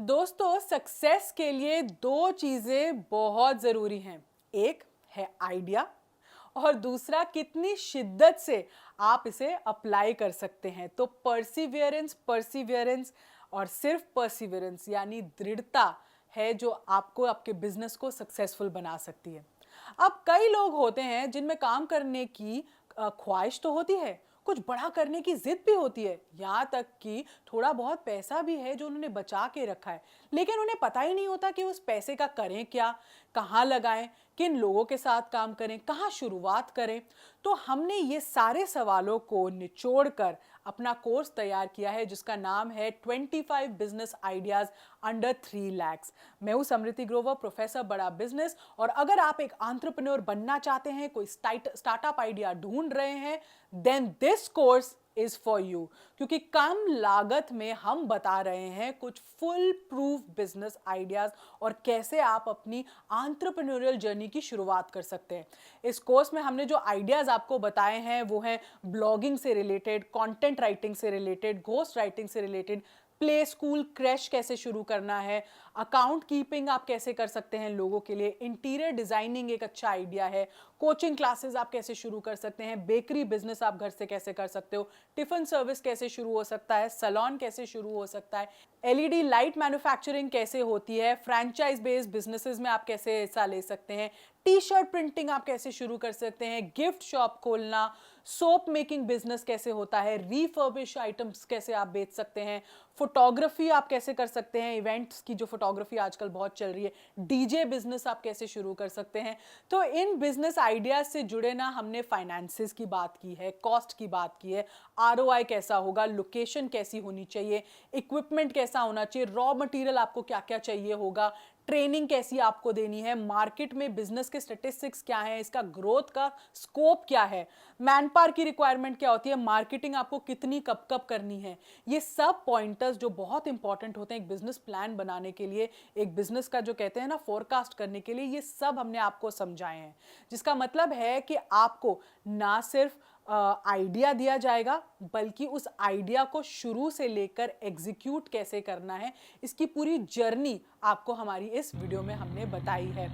दोस्तों, सक्सेस के लिए दो चीजें बहुत जरूरी हैं। एक है आइडिया और दूसरा कितनी शिद्दत से आप इसे अप्लाई कर सकते हैं। तो परसिवियरेंस परसिवियरेंस और सिर्फ परसिवियरेंस यानी दृढ़ता है जो आपको आपके बिजनेस को सक्सेसफुल बना सकती है। अब कई लोग होते हैं जिनमें काम करने की ख्वाहिश तो होती है, कुछ बड़ा करने की जिद भी होती है, यहाँ तक कि थोड़ा बहुत पैसा भी है जो उन्होंने बचा के रखा है, लेकिन उन्हें पता ही नहीं होता कि उस पैसे का करें क्या, कहाँ लगाएं, किन लोगों के साथ काम करें, कहाँ शुरुआत करें। तो हमने ये सारे सवालों को निचोड़ कर अपना कोर्स तैयार किया है जिसका नाम है 25 बिजनेस आइडियाज अंडर 3 lakhs। मैं हूं समृति ग्रोवर, प्रोफेसर बड़ा बिजनेस। और अगर आप एक एंटरप्रेन्योर बनना चाहते हैं, कोई स्टार्टअप आइडिया ढूंढ रहे हैं, then this course is for you. क्योंकि कम लागत में हम बता रहे हैं कुछ फुल प्रूफ बिजनेस आइडियाज और कैसे आप अपनी एंटरप्रेन्योरियल जर्नी की शुरुआत कर सकते हैं। इस कोर्स में हमने जो आइडियाज आपको बताए हैं वो हैं ब्लॉगिंग से रिलेटेड, कंटेंट राइटिंग से रिलेटेड, घोस्ट राइटिंग से रिलेटेड, प्ले स्कूल क्रैश कैसे शुरू करना है, अकाउंट कीपिंग आप कैसे कर सकते हैं लोगों के लिए, इंटीरियर डिजाइनिंग एक अच्छा आइडिया है, कोचिंग क्लासेस आप कैसे शुरू कर सकते हैं, बेकरी बिजनेस आप घर से कैसे कर सकते हो, टिफिन सर्विस कैसे शुरू हो सकता है, सैलून कैसे शुरू हो सकता है, एलईडी लाइट मैन्युफैक्चरिंग कैसे होती है, फ्रैंचाइज बेस्ड बिजनेसेस में आप कैसे हिस्सा ले सकते हैं, टी शर्ट प्रिंटिंग आप कैसे शुरू कर सकते हैं, गिफ्ट शॉप खोलना, सोप मेकिंग बिजनेस कैसे होता है, रीफर्बिश आइटम्स कैसे आप बेच सकते हैं, फोटोग्राफी आप कैसे कर सकते हैं, इवेंट्स की जो फोटोग्राफी आजकल बहुत चल रही है, डीजे बिजनेस आप कैसे शुरू कर सकते हैं। तो इन बिजनेस आइडियाज से जुड़े ना हमने फाइनेंसेस की बात की है, कॉस्ट की बात की है, आरओआई कैसा होगा, लोकेशन कैसी होनी चाहिए, इक्विपमेंट कैसा होना चाहिए, रॉ मटेरियल आपको क्या क्या चाहिए होगा, ट्रेनिंग कैसी आपको देनी है, मार्केट में बिजनेस के स्टैटिस्टिक्स क्या है, इसका ग्रोथ का स्कोप क्या है, मैन पावर की रिक्वायरमेंट क्या होती है, मार्केटिंग आपको कितनी कब कब करनी है। ये सब पॉइंटर्स जो बहुत इंपॉर्टेंट होते हैं एक बिजनेस प्लान बनाने के लिए, एक बिजनेस का जो कहते हैं ना फोरकास्ट करने के लिए, ये सब हमने आपको समझाए हैं। जिसका मतलब है कि आपको ना सिर्फ आइडिया दिया जाएगा बल्कि उस आइडिया को शुरू से लेकर एग्जीक्यूट कैसे करना है, इसकी पूरी जर्नी आपको हमारी इस वीडियो में हमने बताई है।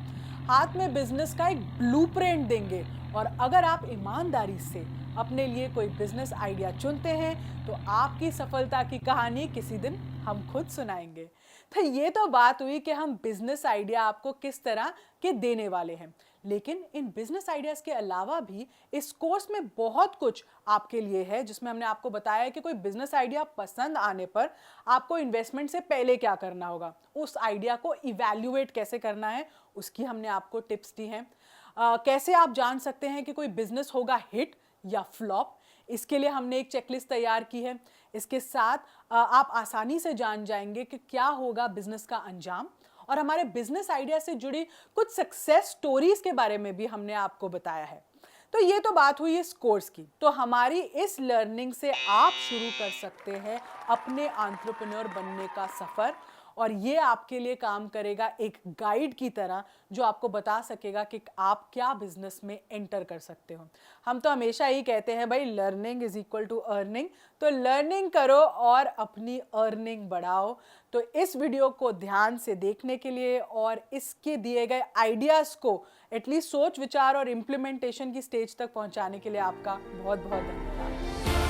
हाथ में बिजनेस का एक ब्लूप्रिंट देंगे और अगर आप ईमानदारी से अपने लिए कोई बिजनेस आइडिया चुनते हैं तो आपकी सफलता की कहानी किसी दिन हम खुद सुनाएंगे। तो ये तो बात हुई कि हम बिजनेस आइडिया आपको किस तरह के देने वाले हैं, लेकिन इन बिजनेस आइडियाज के अलावा भी इस कोर्स में बहुत कुछ आपके लिए है जिसमें हमने आपको बताया है कि कोई बिजनेस आइडिया पसंद आने पर आपको इन्वेस्टमेंट से पहले क्या करना होगा, उस आइडिया को इवैल्यूएट कैसे करना है, उसकी हमने आपको टिप्स दी हैं। कैसे आप जान सकते हैं कि कोई बिजनेस होगा हिट या फ्लॉप, इसके लिए हमने एक चेकलिस्ट तैयार की है। इसके साथ आप आसानी से जान जाएंगे कि क्या होगा बिजनेस का अंजाम, और हमारे बिजनेस आइडिया से जुड़ी कुछ सक्सेस स्टोरीज के बारे में भी हमने आपको बताया है। तो ये तो बात हुई इस कोर्स की। तो हमारी इस लर्निंग से आप शुरू कर सकते हैं अपने एंटरप्रेन्योर बनने का सफर, और ये आपके लिए काम करेगा एक गाइड की तरह जो आपको बता सकेगा कि आप क्या बिजनेस में एंटर कर सकते हो। हम तो हमेशा ही कहते हैं भाई learning is equal to earning, तो लर्निंग करो और अपनी अर्निंग बढ़ाओ। तो इस वीडियो को ध्यान से देखने के लिए और इसके दिए गए आइडियाज़ को एटलीस्ट सोच विचार और इम्प्लीमेंटेशन की स्टेज तक पहुंचाने के लिए आपका बहुत बहुत धन्यवाद।